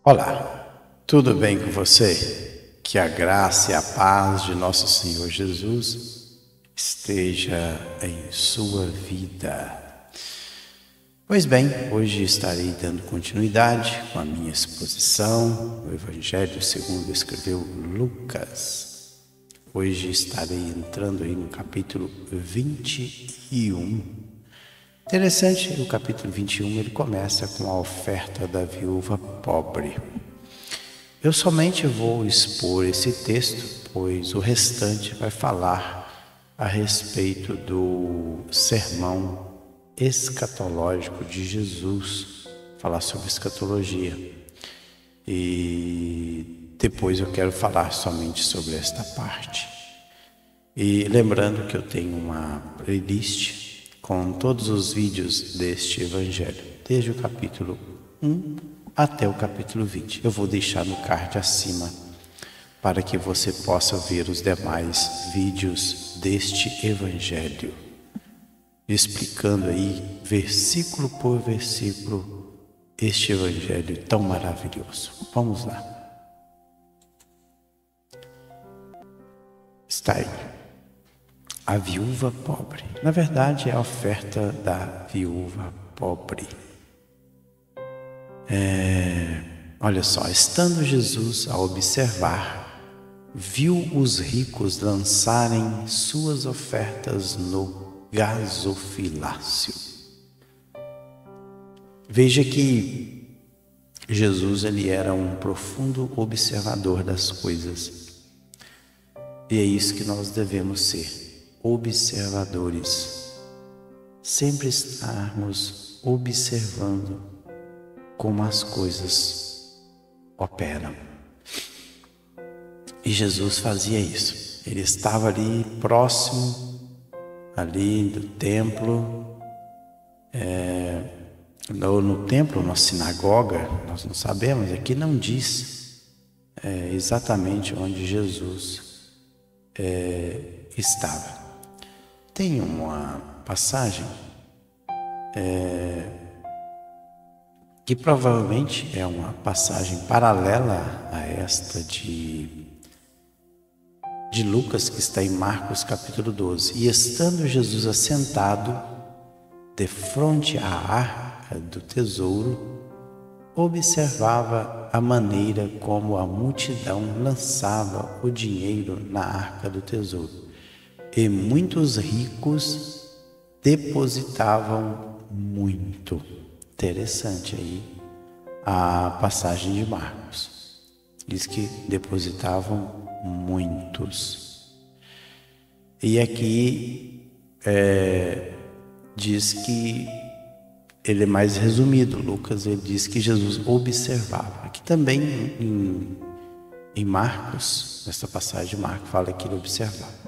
Olá, tudo bem com você? Que a graça e a paz de nosso Senhor Jesus esteja em sua vida. Pois bem, hoje estarei dando continuidade com a minha exposição, o Evangelho segundo escreveu Lucas. Hoje estarei entrando aí no capítulo 21. Interessante, o capítulo 21 ele começa com a oferta da viúva pobre. Eu somente vou expor esse texto, pois o restante vai falar a respeito do sermão escatológico de Jesus, falar sobre escatologia. E depois eu quero falar somente sobre esta parte. E lembrando que eu tenho uma playlist com todos os vídeos deste Evangelho, desde o capítulo 1 até o capítulo 20. Eu vou deixar no card acima para que você possa ver os demais vídeos deste Evangelho, explicando aí, versículo por versículo, este Evangelho tão maravilhoso. Vamos lá. Está aí. A viúva pobre. Na verdade, é a oferta da viúva pobre. Olha só, estando Jesus a observar, viu os ricos lançarem suas ofertas no gasofilácio. Veja que Jesus ele era um profundo observador das coisas. E é isso que nós devemos ser. Observadores, sempre estarmos observando como as coisas operam. E Jesus fazia isso. Ele estava ali próximo, ali do templo, no templo, na sinagoga, nós não sabemos, aqui não diz exatamente onde Jesus estava. Tem uma passagem que provavelmente é uma passagem paralela a esta de Lucas, que está em Marcos capítulo 12. E estando Jesus assentado defronte à arca do tesouro, observava a maneira como a multidão lançava o dinheiro na arca do tesouro. E muitos ricos depositavam muito. Interessante aí a passagem de Marcos. Diz que depositavam muitos. E aqui diz que ele é mais resumido. Lucas ele diz que Jesus observava. Aqui também em Marcos, nessa passagem de Marcos, fala que ele observava.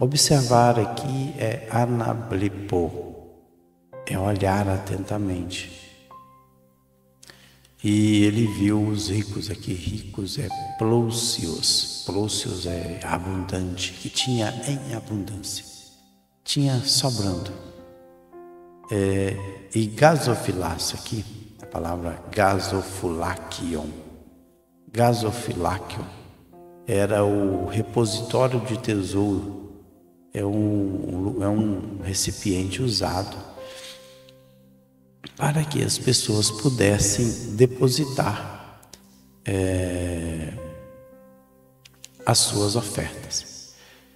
Observar aqui é anablipo, é olhar atentamente. E ele viu os ricos aqui, ricos é plúcios, plúcios é abundante, que tinha em abundância, tinha sobrando. E gasofilácio aqui, a palavra gasofulakion, gasofilakion era o repositório de tesouro. É um recipiente usado para que as pessoas pudessem depositar as suas ofertas.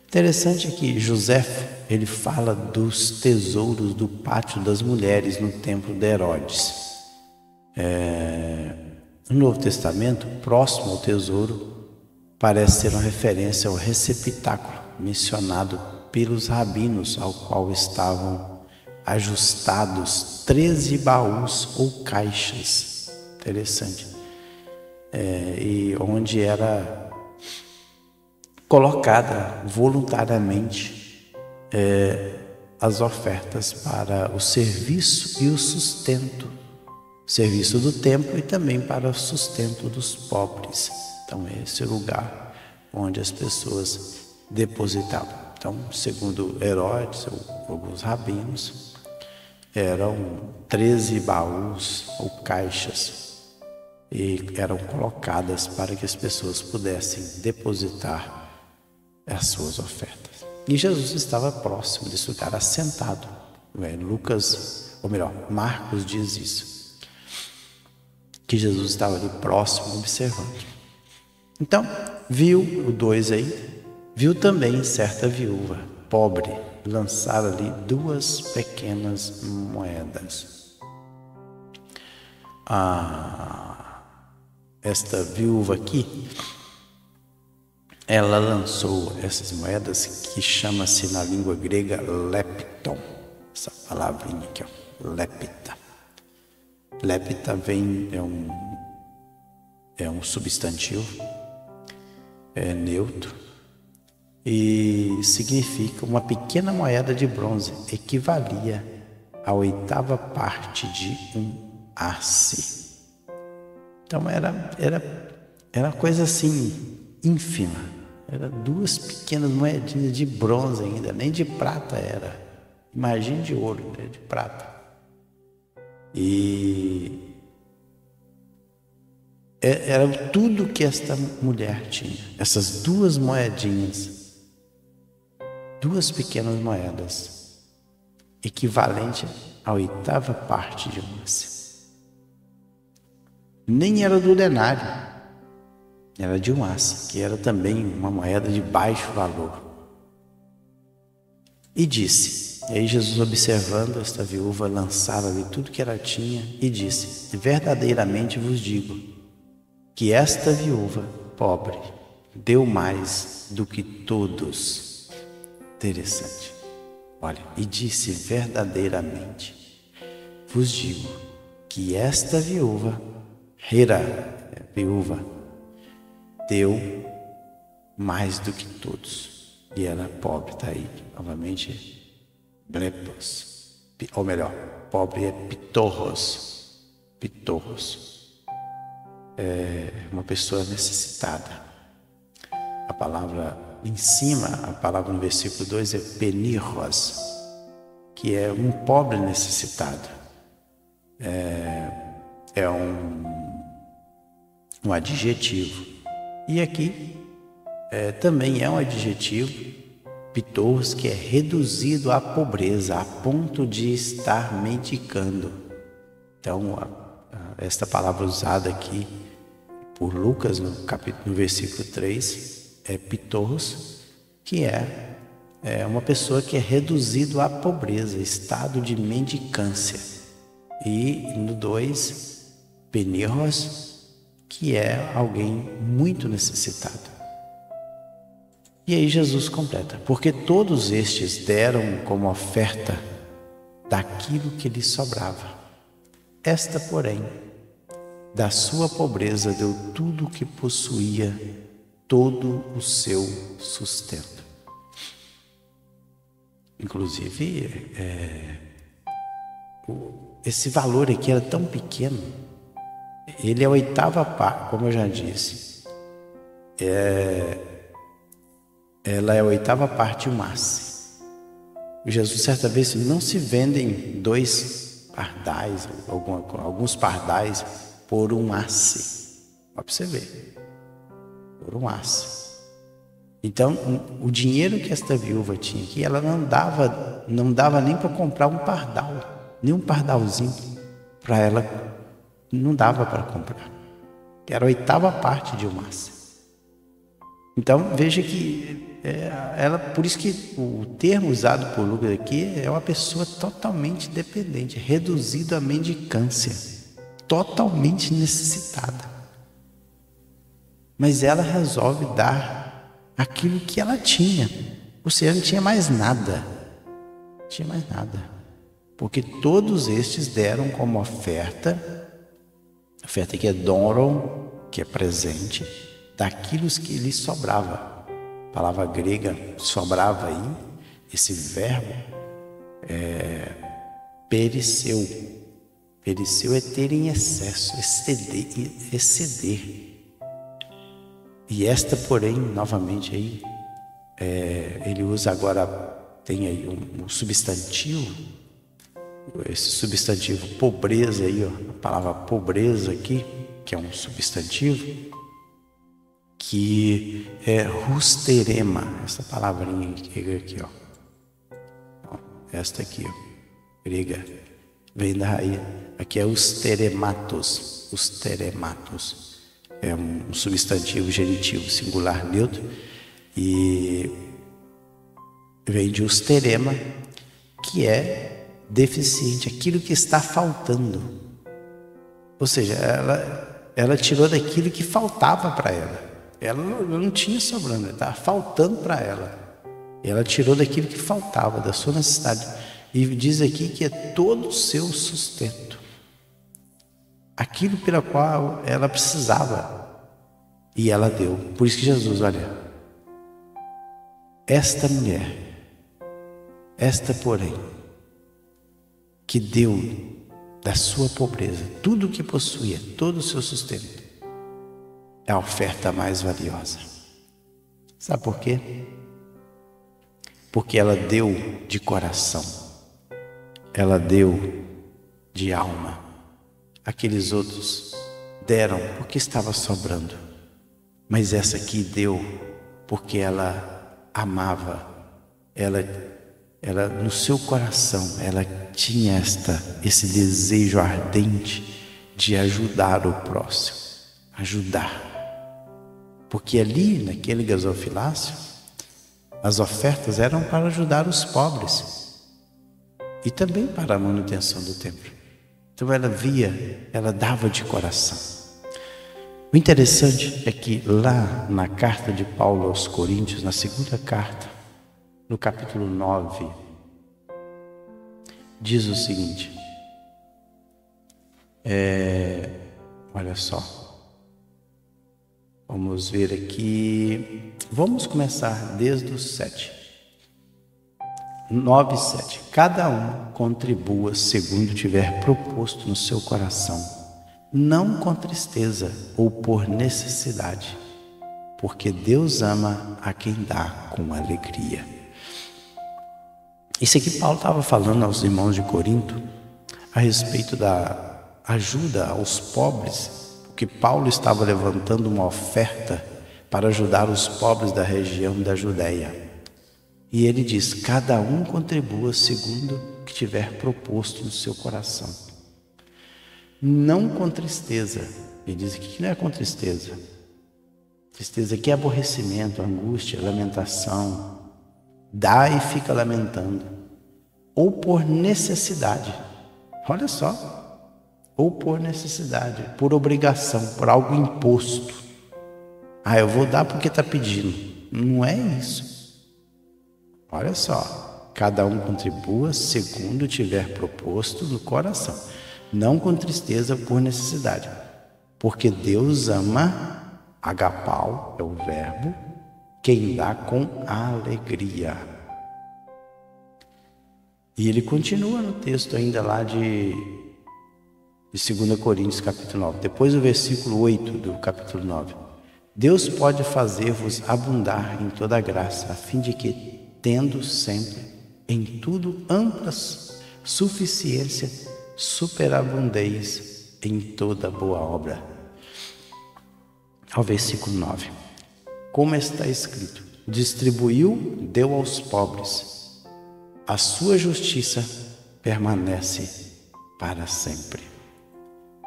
Interessante que José ele fala dos tesouros do pátio das mulheres no templo de Herodes. No Novo Testamento, próximo ao tesouro, parece ser uma referência ao receptáculo mencionado pelos rabinos, ao qual estavam ajustados 13 baús ou caixas. Interessante. E onde era colocada voluntariamente as ofertas para o serviço e o sustento. Serviço do templo e também para o sustento dos pobres. Então esse é o lugar onde as pessoas depositavam. Então, segundo Herodes, alguns rabinos, eram 13 baús ou caixas e eram colocadas para que as pessoas pudessem depositar as suas ofertas. E Jesus estava próximo desse lugar, assentado. Lucas, ou melhor, Marcos diz isso, que Jesus estava ali próximo, observando. Então, viu o 2 aí, viu também certa viúva, pobre, lançar ali 2 pequenas moedas. Esta viúva aqui, ela lançou essas moedas, que chama-se na língua grega lepton. Essa palavrinha aqui, ó, lepta. Lepta é um substantivo, é neutro, e significa uma pequena moeda de bronze, equivalia à 8ª parte de um asse. Então era coisa assim, ínfima. Era 2 pequenas moedinhas de bronze ainda, nem de prata era. Imagine de ouro, né? De prata. E era tudo que esta mulher tinha. Essas 2 moedinhas, 2 pequenas moedas, equivalente à 8ª parte de um asse. Nem era do denário, era de um asse, que era também uma moeda de baixo valor. E disse, e aí Jesus, observando esta viúva lançar ali tudo que ela tinha, e disse: verdadeiramente vos digo que esta viúva pobre deu mais do que todos. Interessante. Olha, e disse: verdadeiramente vos digo que esta viúva, viúva, deu mais do que todos. E ela pobre, está aí, novamente, blepos, ou melhor, pobre é pitorros. Pitorros é uma pessoa necessitada. A palavra em cima, a palavra no versículo 2 é penirros, que é um pobre necessitado. É um adjetivo. E aqui também é um adjetivo, pitorros, que é reduzido à pobreza, a ponto de estar mendicando. Então, esta palavra usada aqui por Lucas no versículo 3 é pitorros, que é uma pessoa que é reduzido à pobreza, estado de mendicância. E no 2, penirros, que é alguém muito necessitado. E aí Jesus completa: porque todos estes deram como oferta daquilo que lhes sobrava. Esta, porém, da sua pobreza deu tudo o que possuía, todo o seu sustento. Inclusive, esse valor aqui era tão pequeno. Ele é a 8ª parte, como eu já disse. Ela é a 8ª parte de um asse. Jesus, certa vez, não se vendem 2 pardais, alguns pardais, por um asse. Para você ver. Por um asse. Então, o dinheiro que esta viúva tinha aqui, ela não dava nem para comprar um pardal, nem um pardalzinho para ela. Não dava para comprar. Era a 8ª parte de um asse. Então, veja que por isso que o termo usado por Lucas aqui é uma pessoa totalmente dependente, reduzido à mendicância, totalmente necessitada. Mas ela resolve dar aquilo que ela tinha. Ou seja, não tinha mais nada. Não tinha mais nada. Porque todos estes deram como oferta que é doron, que é presente, daquilo que lhes sobrava. A palavra grega sobrava aí, esse verbo pereceu. Pereceu é ter em excesso, exceder. E esta, porém, novamente aí, ele usa agora, tem aí um substantivo, esse substantivo pobreza aí, ó, a palavra pobreza aqui, que é um substantivo, que é husterema, essa palavrinha aqui, ó. Esta aqui, ó, grega, vem da raiz, aqui é usterematos, é um substantivo genitivo singular neutro, e vem de usterema, que é deficiente, aquilo que está faltando. Ou seja, ela tirou daquilo que faltava para ela. Ela não tinha sobrando, estava faltando para ela. Ela tirou daquilo que faltava, da sua necessidade. E diz aqui que é todo o seu sustento. Aquilo pela qual ela precisava. E ela deu. Por isso que Jesus, olha, esta mulher, esta porém, que deu da sua pobreza tudo o que possuía, todo o seu sustento, é a oferta mais valiosa. Sabe por quê? Porque ela deu de coração, ela deu de alma. Aqueles outros deram porque estava sobrando, mas essa aqui deu porque ela amava, ela no seu coração, ela tinha esse desejo ardente de ajudar o próximo, ajudar. Porque ali, naquele gasofilácio, as ofertas eram para ajudar os pobres e também para a manutenção do templo. Então ela dava de coração. O interessante é que lá na carta de Paulo aos Coríntios, na segunda carta, no capítulo 9, diz o seguinte, olha só, vamos ver aqui, vamos começar desde o 7, 9, 7. Cada um contribua segundo tiver proposto no seu coração, não com tristeza ou por necessidade, porque Deus ama a quem dá com alegria. Isso aqui Paulo estava falando aos irmãos de Corinto a respeito da ajuda aos pobres, porque Paulo estava levantando uma oferta para ajudar os pobres da região da Judéia. E ele diz, cada um contribua segundo o que tiver proposto no seu coração. Não com tristeza. Ele diz aqui que não é com tristeza. Tristeza aqui é aborrecimento, angústia, lamentação. Dá e fica lamentando. Ou por necessidade. Olha só. Ou por necessidade, por obrigação, por algo imposto. Eu vou dar porque está pedindo. Não é isso. Olha só. Cada um contribua segundo tiver proposto no coração. Não com tristeza ou por necessidade. Porque Deus ama, agapau é o verbo, quem dá com alegria. E ele continua no texto ainda lá de 2 Coríntios capítulo 9. Depois do versículo 8 do capítulo 9. Deus pode fazer-vos abundar em toda graça, a fim de que, tendo sempre em tudo ampla suficiência, superabundeis em toda boa obra. Ao versículo 9. Como está escrito, distribuiu, deu aos pobres. A sua justiça permanece para sempre.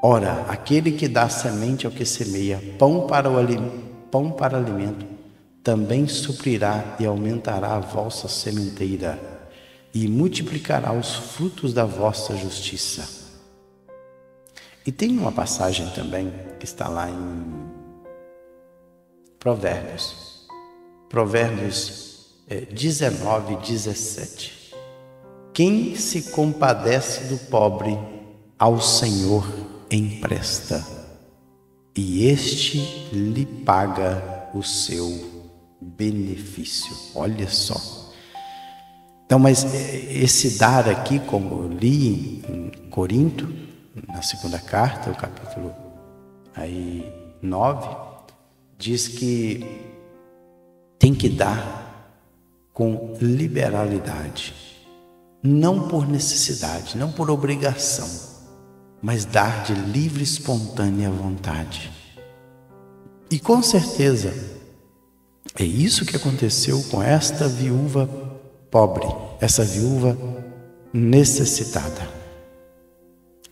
Ora, aquele que dá semente ao que semeia, pão para alimento, também suprirá e aumentará a vossa sementeira e multiplicará os frutos da vossa justiça. E tem uma passagem também que está lá em Provérbios 19, 17. Quem se compadece do pobre, ao Senhor empresta, e este lhe paga o seu benefício. Olha só. Então, mas esse dar aqui, como eu li em Corinto, na segunda carta, o capítulo 9, diz que tem que dar com liberalidade, não por necessidade, não por obrigação, mas dar de livre e espontânea vontade. E com certeza é isso que aconteceu com esta viúva pobre, essa viúva necessitada.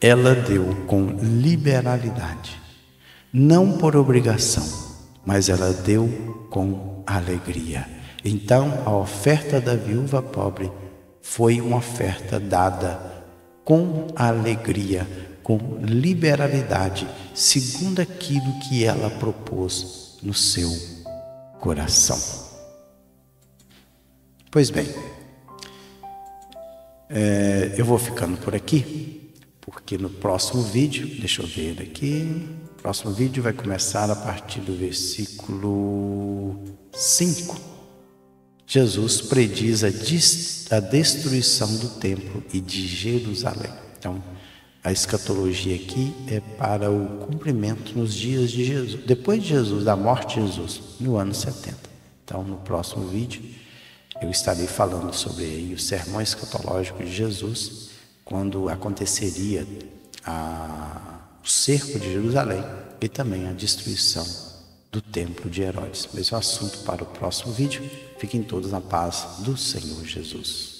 Ela deu com liberalidade, não por obrigação, mas ela deu com alegria. Então, a oferta da viúva pobre foi uma oferta dada com alegria, com liberalidade, segundo aquilo que ela propôs no seu coração. Pois bem, eu vou ficando por aqui, porque no próximo vídeo, deixa eu ver aqui, o próximo vídeo vai começar a partir do versículo 5. Jesus prediz a destruição do templo e de Jerusalém. Então, a escatologia aqui é para o cumprimento nos dias de Jesus, depois de Jesus, da morte de Jesus, no ano 70. Então, no próximo vídeo, eu estarei falando sobre aí o sermão escatológico de Jesus, quando aconteceria o cerco de Jerusalém e também a destruição do templo de Herodes. Esse é o assunto para o próximo vídeo. Fiquem todos na paz do Senhor Jesus.